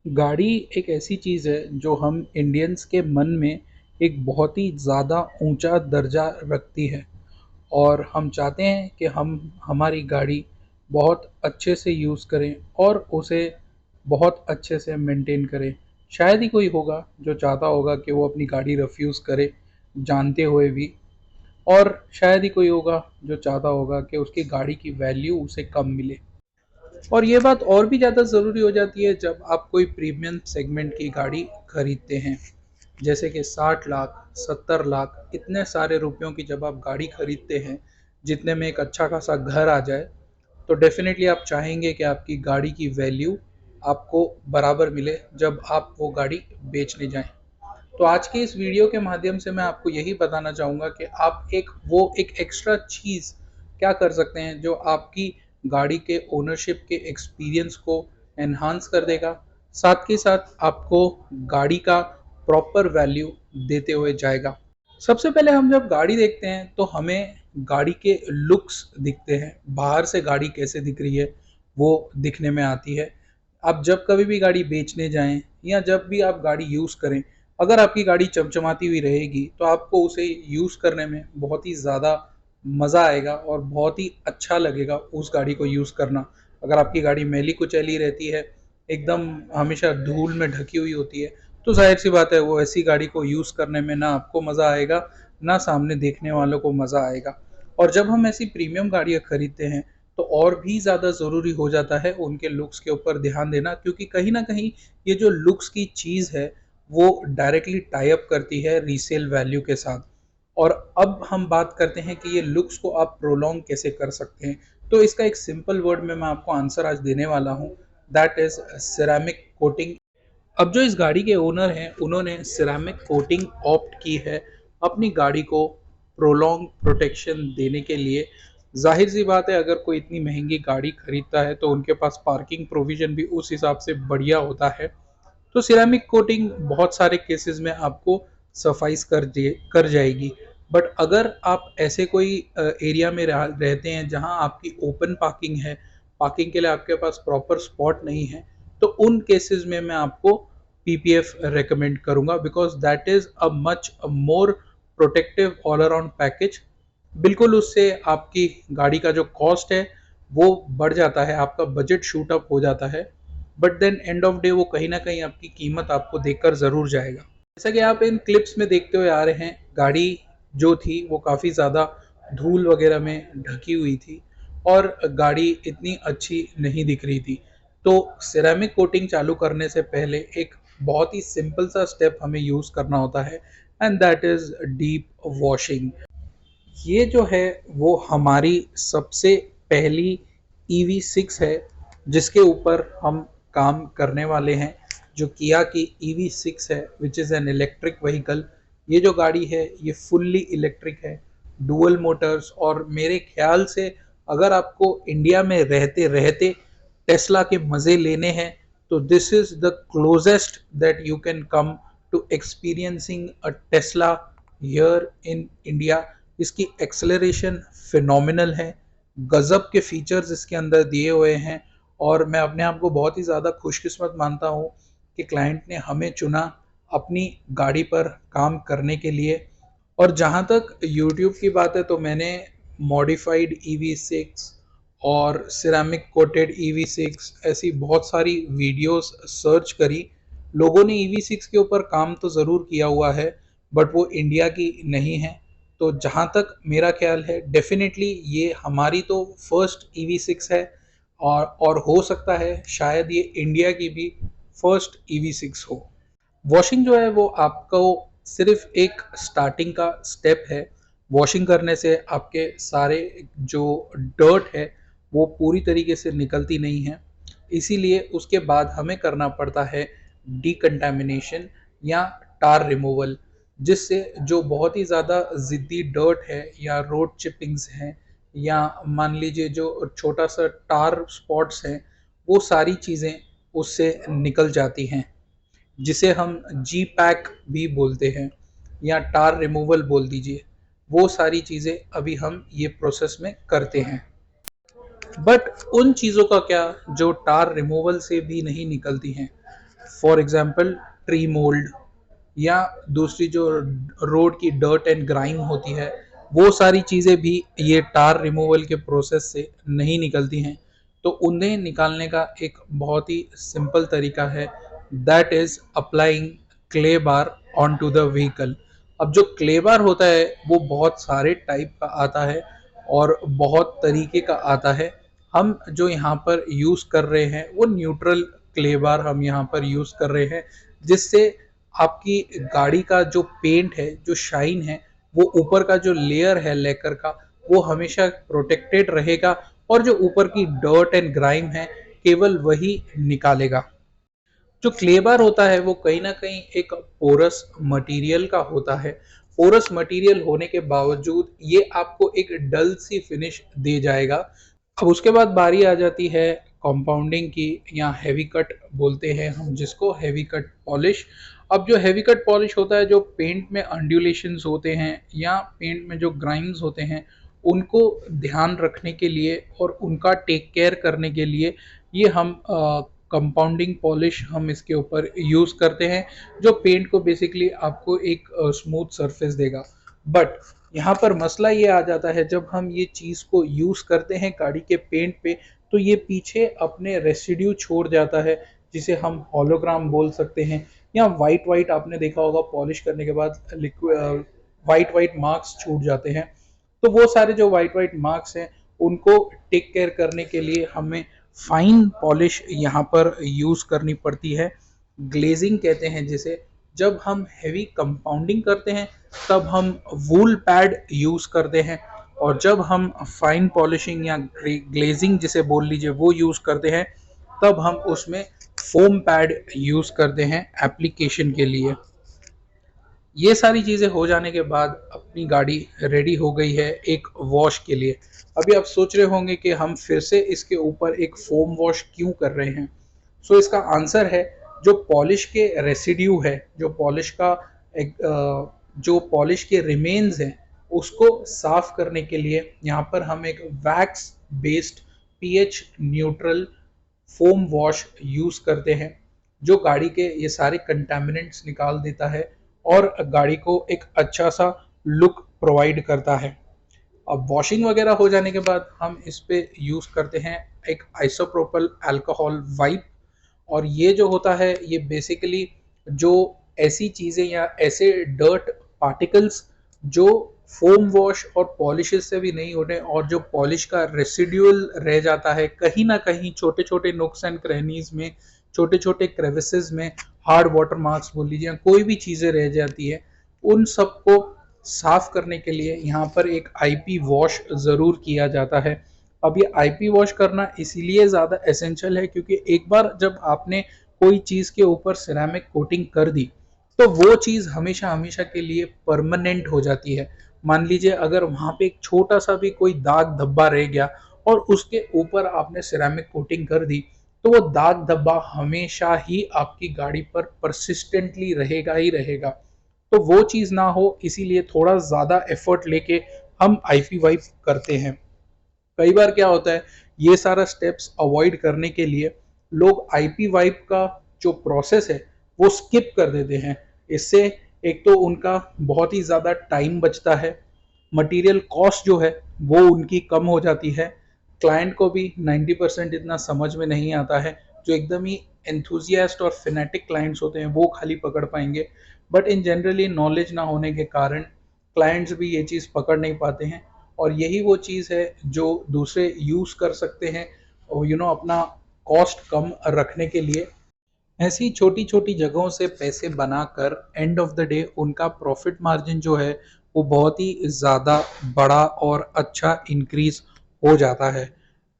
गाड़ी एक ऐसी चीज़ है जो हम इंडियंस के मन में एक बहुत ही ज़्यादा ऊंचा दर्जा रखती है। और हम चाहते हैं कि हम हमारी गाड़ी बहुत अच्छे से यूज़ करें और उसे बहुत अच्छे से मेंटेन करें। शायद ही कोई होगा जो चाहता होगा कि वो अपनी गाड़ी रफ़ यूज़ करे जानते हुए भी, और शायद ही कोई होगा जो चाहता होगा कि उसकी गाड़ी की वैल्यू उसे कम मिले। और ये बात और भी ज़्यादा ज़रूरी हो जाती है जब आप कोई प्रीमियम सेगमेंट की गाड़ी खरीदते हैं, जैसे कि 60 लाख 70 लाख इतने सारे रुपयों की जब आप गाड़ी खरीदते हैं, जितने में एक अच्छा खासा घर आ जाए, तो डेफिनेटली आप चाहेंगे कि आपकी गाड़ी की वैल्यू आपको बराबर मिले जब आप वो गाड़ी बेचने जाएं। तो आज के इस वीडियो के माध्यम से मैं आपको यही बताना चाहूँगा कि आप एक एक्स्ट्रा चीज़ क्या कर सकते हैं जो आपकी गाड़ी के ओनरशिप के एक्सपीरियंस को एनहांस कर देगा, साथ के साथ आपको गाड़ी का प्रॉपर वैल्यू देते हुए जाएगा। सबसे पहले हम जब गाड़ी देखते हैं तो हमें गाड़ी के लुक्स दिखते हैं, बाहर से गाड़ी कैसे दिख रही है वो दिखने में आती है। आप जब कभी भी गाड़ी बेचने जाएं या जब भी आप गाड़ी यूज़ करें, अगर आपकी गाड़ी चमचमाती हुई रहेगी तो आपको उसे यूज़ करने में बहुत ही ज़्यादा मज़ा आएगा और बहुत ही अच्छा लगेगा उस गाड़ी को यूज़ करना। अगर आपकी गाड़ी मैली कुचैली रहती है, एकदम हमेशा धूल में ढकी हुई होती है, तो जाहिर सी बात है वो ऐसी गाड़ी को यूज़ करने में ना आपको मज़ा आएगा, ना सामने देखने वालों को मज़ा आएगा। और जब हम ऐसी प्रीमियम गाड़ियाँ खरीदते हैं तो और भी ज़्यादा ज़रूरी हो जाता है उनके लुक्स के ऊपर ध्यान देना, क्योंकि कहीं ना कहीं ये जो लुक्स की चीज़ है वो डायरेक्टली टाई अप करती है रीसेल वैल्यू के साथ। और अब हम बात करते हैं कि ये लुक्स को आप प्रोलॉन्ग कैसे कर सकते हैं। तो इसका एक सिंपल वर्ड में मैं आपको आंसर आज देने वाला हूँ, दैट इज़ सिरेमिक कोटिंग। अब जो इस गाड़ी के ओनर हैं उन्होंने सिरेमिक कोटिंग ऑप्ट की है अपनी गाड़ी को प्रोलॉन्ग प्रोटेक्शन देने के लिए। जाहिर सी बात है अगर कोई इतनी महंगी गाड़ी खरीदता है तो उनके पास पार्किंग प्रोविज़न भी उस हिसाब से बढ़िया होता है। तो सिरेमिक कोटिंग बहुत सारे केसेस में आपको सफाइस कर जाएगी। बट अगर आप ऐसे कोई एरिया में रहते हैं जहां आपकी ओपन पार्किंग है, पार्किंग के लिए आपके पास प्रॉपर स्पॉट नहीं है, तो उन केसेस में मैं आपको पीपीएफ रेकमेंड करूंगा, because that is a much more protective all around package. बिल्कुल उससे आपकी गाड़ी का जो कॉस्ट है वो बढ़ जाता है, आपका बजट शूट अप हो जाता है, but then end of day वो कहीं ना कहीं आपकी कीमत आपको देकर ज़रूर जाएगा। जैसा कि आप इन क्लिप्स में देखते हुए आ रहे हैं, गाड़ी जो थी वो काफ़ी ज़्यादा धूल वगैरह में ढकी हुई थी और गाड़ी इतनी अच्छी नहीं दिख रही थी। तो सिरेमिक कोटिंग चालू करने से पहले एक बहुत ही सिंपल सा स्टेप हमें यूज़ करना होता है, and that is deep washing. ये जो है वो हमारी सबसे पहली EV6 है जिसके ऊपर हम काम करने वाले हैं, जो किया की EV6 है which is an electric vehicle. ये जो गाड़ी है ये फुल्ली इलेक्ट्रिक है, डुअल मोटर्स, और मेरे ख्याल से अगर आपको इंडिया में रहते रहते टेस्ला के मज़े लेने हैं तो this is the closest that you can come to experiencing a Tesla here in India. इसकी एक्सेलरेशन फिनोमिनल है, गजब के फीचर्स इसके अंदर दिए हुए हैं, और मैं अपने आप को बहुत ही ज़्यादा खुशकिस्मत मानता हूँ कि क्लाइंट ने हमें चुना अपनी गाड़ी पर काम करने के लिए। और जहाँ तक यूट्यूब की बात है तो मैंने मॉडिफाइड EV6 और सिरेमिक कोटेड EV6 ऐसी बहुत सारी वीडियोस सर्च करी। लोगों ने EV6 के ऊपर काम तो ज़रूर किया हुआ है, बट वो इंडिया की नहीं है। तो जहाँ तक मेरा ख्याल है डेफिनेटली ये हमारी तो फर्स्ट EV6 है, और हो सकता है शायद ये इंडिया की भी फर्स्ट EV6 हो। वॉशिंग जो है वो आपको सिर्फ एक स्टार्टिंग का स्टेप है। वॉशिंग करने से आपके सारे जो डर्ट है वो पूरी तरीके से निकलती नहीं है, इसीलिए उसके बाद हमें करना पड़ता है डिकंटामिनेशन या टार रिमूवल, जिससे जो बहुत ही ज़्यादा ज़िद्दी डर्ट है या रोड चिपिंग्स हैं या मान लीजिए जो छोटा सा टार स्पॉट्स हैं, वो सारी चीज़ें उससे निकल जाती हैं, जिसे हम जी पैक भी बोलते हैं या टार रिमूवल बोल दीजिए। वो सारी चीज़ें अभी हम ये प्रोसेस में करते हैं। बट उन चीज़ों का क्या जो टार रिमूवल से भी नहीं निकलती हैं। फॉर एग्जांपल ट्री मोल्ड, या दूसरी जो रोड की डर्ट एंड ग्राइम होती है, वो सारी चीज़ें भी ये टार रिमूवल के प्रोसेस से नहीं निकलती हैं। तो उन्हें निकालने का एक बहुत ही सिंपल तरीका है, that is applying clay bar on to the vehicle. अब जो क्ले बार होता है वो बहुत सारे टाइप का आता है और बहुत तरीके का आता है। हम जो यहाँ पर यूज़ कर रहे हैं वो न्यूट्रल क्ले बार हम यहाँ पर यूज़ कर रहे हैं, जिससे आपकी गाड़ी का जो पेंट है, जो शाइन है, वो ऊपर का जो लेयर है लेकर का, वो हमेशा प्रोटेक्टेड रहेगा और जो ऊपर की डर्ट एंड ग्राइम है केवल वही निकालेगा। जो क्ले बार होता है वो कहीं ना कहीं एक पोरस मटेरियल का होता है। पोरस मटेरियल होने के बावजूद ये आपको एक डल सी फिनिश दे जाएगा। अब उसके बाद बारी आ जाती है कंपाउंडिंग की, या हैवी कट बोलते हैं हम जिसको, हैवी कट पॉलिश। अब जो हैवी कट पॉलिश होता है, जो पेंट में अंडुलेशंस होते हैं या पेंट में जो ग्राइम्स होते हैं, उनको ध्यान रखने के लिए और उनका टेक केयर करने के लिए ये हम कंपाउंडिंग पॉलिश हम इसके ऊपर यूज़ करते हैं, जो पेंट को बेसिकली आपको एक स्मूथ सरफेस देगा। बट यहाँ पर मसला ये आ जाता है, जब हम ये चीज़ को यूज़ करते हैं गाड़ी के पेंट पे, तो ये पीछे अपने रेसिड्यू छोड़ जाता है, जिसे हम हॉलोग्राम बोल सकते हैं। या वाइट वाइट आपने देखा होगा पॉलिश करने के बाद लिक्विड वाइट वाइट मार्क्स छूट जाते हैं। तो वो सारे जो वाइट वाइट मार्क्स हैं उनको टेक केयर करने के लिए हमें फाइन पॉलिश यहाँ पर यूज़ करनी पड़ती है। ग्लेजिंग कहते हैं जिसे। जब हम हैवी कंपाउंडिंग करते हैं तब हम वूल पैड यूज़ करते हैं, और जब हम फाइन पॉलिशिंग या ग्लेजिंग जिसे बोल लीजिए वो यूज़ करते हैं, तब हम उसमें फोम पैड यूज़ करते हैं एप्लीकेशन के लिए। ये सारी चीज़ें हो जाने के बाद अपनी गाड़ी रेडी हो गई है एक वॉश के लिए। अभी आप सोच रहे होंगे कि हम फिर से इसके ऊपर एक फोम वॉश क्यों कर रहे हैं। सो इसका आंसर है, जो पॉलिश के रेसिड्यू है, जो पॉलिश के रिमेन्स हैं, उसको साफ करने के लिए यहाँ पर हम एक wax based pH neutral foam wash use करते हैं, जो गाड़ी के ये सारे कंटामिनेंट्स निकाल देता है और गाड़ी को एक अच्छा सा लुक प्रोवाइड करता है। अब वॉशिंग वगैरह हो जाने के बाद हम इस पे यूज़ करते हैं एक आइसोप्रोपल अल्कोहल वाइप। और ये जो होता है ये बेसिकली जो ऐसी चीज़ें या ऐसे डर्ट पार्टिकल्स जो फोम वॉश और पॉलिशेस से भी नहीं होते, और जो पॉलिश का रेसिड्यूअल रह जाता है कहीं ना कहीं छोटे छोटे नुक्स एंड क्रैनीज में, छोटे छोटे क्रेविसेस में, हार्ड वाटर मार्क्स बोल लीजिए, कोई भी चीज़ें रह जाती है, उन सबको साफ करने के लिए यहाँ पर एक आईपी वॉश ज़रूर किया जाता है। अब ये आईपी वॉश करना इसीलिए ज़्यादा एसेंशियल है क्योंकि एक बार जब आपने कोई चीज़ के ऊपर सिरेमिक कोटिंग कर दी, तो वो चीज़ हमेशा हमेशा के लिए परमानेंट हो जाती है। मान लीजिए अगर वहाँ पे एक छोटा सा भी कोई दाग धब्बा रह गया और उसके ऊपर आपने सिरेमिक कोटिंग कर दी, तो वो दाग धब्बा हमेशा ही आपकी गाड़ी पर परसिस्टेंटली रहेगा ही रहेगा। तो वो चीज़ ना हो इसीलिए थोड़ा ज़्यादा एफर्ट लेके हम आईपी वाइप करते हैं। कई बार क्या होता है, ये सारा स्टेप्स अवॉइड करने के लिए लोग आईपी वाइप का जो प्रोसेस है वो स्किप कर देते हैं। इससे एक तो उनका बहुत ही ज़्यादा टाइम बचता है, मटेरियल कॉस्ट जो है वो उनकी कम हो जाती है, क्लाइंट को भी 90% इतना समझ में नहीं आता है। जो एकदम ही एंथुजियास्ट और फिनेटिक क्लाइंट्स होते हैं वो खाली पकड़ पाएंगे, बट इन जनरली नॉलेज ना होने के कारण क्लाइंट्स भी ये चीज़ पकड़ नहीं पाते हैं। और यही वो चीज़ है जो दूसरे यूज़ कर सकते हैं और अपना कॉस्ट कम रखने के लिए। ऐसी छोटी छोटी जगहों से पैसे बनाकर एंड ऑफ द डे उनका प्रॉफिट मार्जिन जो है वो बहुत ही ज़्यादा बड़ा और अच्छा इंक्रीज हो जाता है।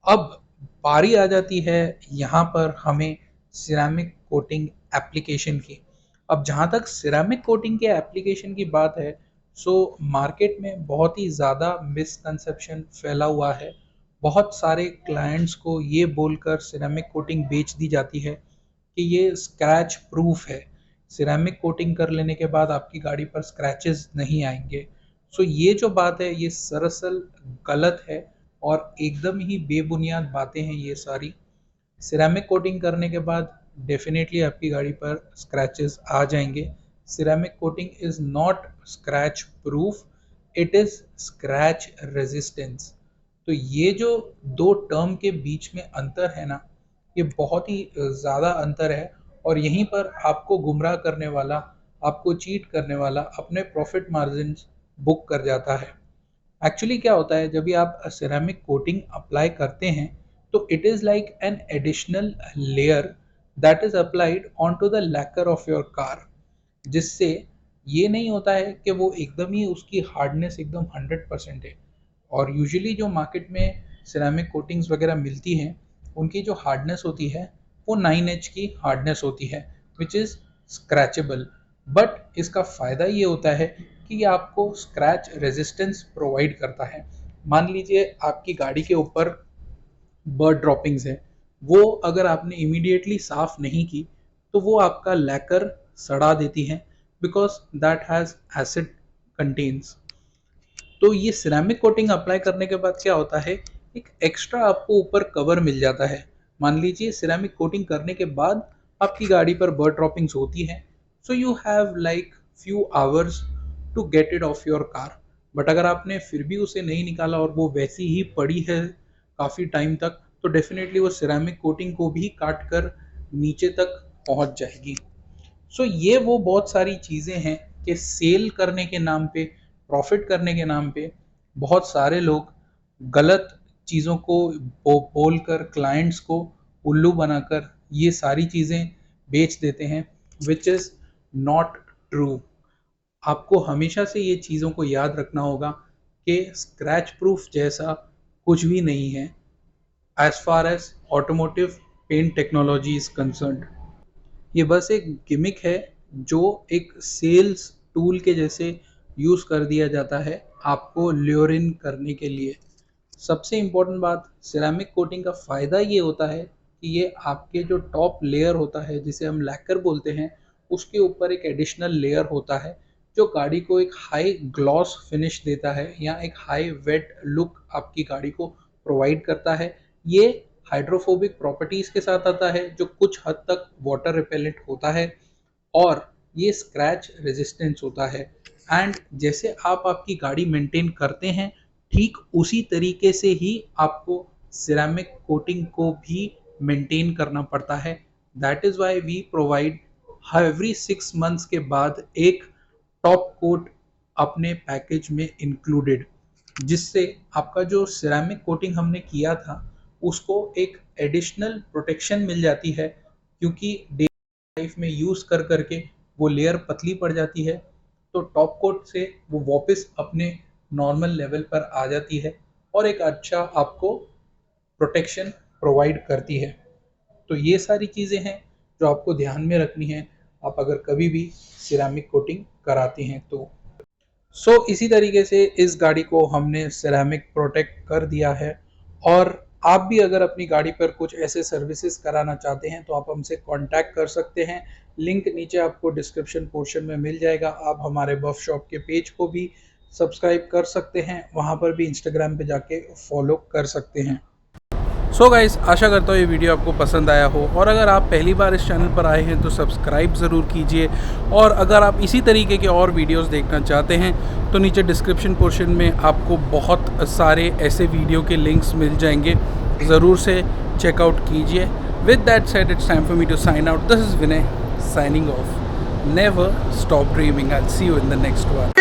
अब बारी आ जाती है यहाँ पर हमें सिरेमिक कोटिंग एप्लीकेशन की। अब जहाँ तक सिरेमिक कोटिंग के एप्लीकेशन की बात है, सो मार्केट में बहुत ही ज़्यादा मिसकंसेप्शन फैला हुआ है। बहुत सारे क्लाइंट्स को ये बोलकर सिरेमिक कोटिंग बेच दी जाती है कि ये स्क्रैच प्रूफ है, सिरेमिक कोटिंग कर लेने के बाद आपकी गाड़ी पर स्क्रैचेस नहीं आएंगे। सो ये जो बात है ये दरअसल गलत है और एकदम ही बेबुनियाद बातें हैं ये सारी। सिरेमिक कोटिंग करने के बाद डेफिनेटली आपकी गाड़ी पर स्क्रैचेस आ जाएंगे। Ceramic coating is not scratch proof, it is scratch resistance. तो ये जो दो टर्म के बीच में अंतर है ना, ये बहुत ही ज़्यादा अंतर है, और यहीं पर आपको गुमराह करने वाला, आपको चीट करने वाला अपने प्रॉफिट मार्जिन बुक कर जाता है। एक्चुअली क्या होता है, जब भी आप सिरेमिक कोटिंग अप्लाई करते हैं तो it is like an additional layer that is applied on to the lacquer of your car, जिससे ये नहीं होता है कि वो एकदम ही उसकी हार्डनेस एकदम 100% है। और यूजुअली जो मार्केट में सिरेमिक कोटिंग्स वगैरह मिलती हैं, उनकी जो हार्डनेस होती है वो 9H की हार्डनेस होती है, विच इज़ स्क्रैचेबल। बट इसका फ़ायदा ये होता है कि ये आपको स्क्रैच रेजिस्टेंस प्रोवाइड करता है। मान लीजिए आपकी गाड़ी के ऊपर बर्ड ड्रॉपिंग्स है, वो अगर आपने इमीडिएटली साफ़ नहीं की तो वो आपका लैकर सड़ा देती हैं, because that has acid contains. तो ये सिरेमिक कोटिंग अप्लाई करने के बाद क्या होता है, एक एक्स्ट्रा आपको ऊपर कवर मिल जाता है। मान लीजिए सिरेमिक कोटिंग करने के बाद आपकी गाड़ी पर बर्ड ड्रॉपिंग्स होती हैं, so you have like few hours to get it off your car. But अगर आपने फिर भी उसे नहीं निकाला और वो वैसी ही पड़ी है काफ़ी टाइम तक, तो डेफिनेटली वो सिरेमिक कोटिंग को भी काट कर नीचे तक पहुंच जाएगी। सो ये वो बहुत सारी चीज़ें हैं कि सेल करने के नाम पे, प्रॉफिट करने के नाम पे बहुत सारे लोग गलत चीज़ों को बोल कर क्लाइंट्स को उल्लू बनाकर ये सारी चीज़ें बेच देते हैं, विच इज़ नॉट ट्रू। आपको हमेशा से ये चीज़ों को याद रखना होगा कि स्क्रैच प्रूफ जैसा कुछ भी नहीं है as far as automotive paint technology is concerned. ये बस एक गिमिक है जो एक सेल्स टूल के जैसे यूज़ कर दिया जाता है आपको ल्योर इन करने के लिए। सबसे इम्पोर्टेंट बात, सिरेमिक कोटिंग का फ़ायदा ये होता है कि ये आपके जो टॉप लेयर होता है, जिसे हम लैकर बोलते हैं, उसके ऊपर एक एडिशनल लेयर होता है जो गाड़ी को एक हाई ग्लॉस फिनिश देता है या एक हाई वेट लुक आपकी गाड़ी को प्रोवाइड करता है। ये हाइड्रोफोबिक प्रॉपर्टीज़ के साथ आता है जो कुछ हद तक वाटर रिपेलेंट होता है, और ये स्क्रैच रेजिस्टेंस होता है। एंड जैसे आप आपकी गाड़ी मेंटेन करते हैं, ठीक उसी तरीके से ही आपको सिरेमिक कोटिंग को भी मेंटेन करना पड़ता है। That is why we provide every 6 months के बाद एक टॉप कोट अपने पैकेज में इंक्लूडेड, जिससे आपका जो सिरेमिक कोटिंग हमने किया था उसको एक एडिशनल प्रोटेक्शन मिल जाती है, क्योंकि डे लाइफ में यूज़ कर करके वो लेयर पतली पड़ जाती है, तो टॉप कोट से वो वापस अपने नॉर्मल लेवल पर आ जाती है और एक अच्छा आपको प्रोटेक्शन प्रोवाइड करती है। तो ये सारी चीज़ें हैं जो आपको ध्यान में रखनी है आप अगर कभी भी सिरेमिक कोटिंग कराती हैं तो। इसी तरीके से इस गाड़ी को हमने सिरेमिक प्रोटेक्ट कर दिया है, और आप भी अगर अपनी गाड़ी पर कुछ ऐसे सर्विसेज कराना चाहते हैं तो आप हमसे कांटेक्ट कर सकते हैं। लिंक नीचे आपको डिस्क्रिप्शन पोर्शन में मिल जाएगा। आप हमारे बफ शॉप के पेज को भी सब्सक्राइब कर सकते हैं, वहाँ पर भी इंस्टाग्राम पे जाके फॉलो कर सकते हैं। सो गाइस, आशा करता हूँ ये वीडियो आपको पसंद आया हो, और अगर आप पहली बार इस चैनल पर आए हैं तो सब्सक्राइब ज़रूर कीजिए, और अगर आप इसी तरीके के और वीडियोस देखना चाहते हैं तो नीचे डिस्क्रिप्शन पोर्शन में आपको बहुत सारे ऐसे वीडियो के लिंक्स मिल जाएंगे, ज़रूर से चेकआउट कीजिए। With that said, it's time for me to sign out. This is Vinay signing off. Never stop dreaming. I will see you in the next one.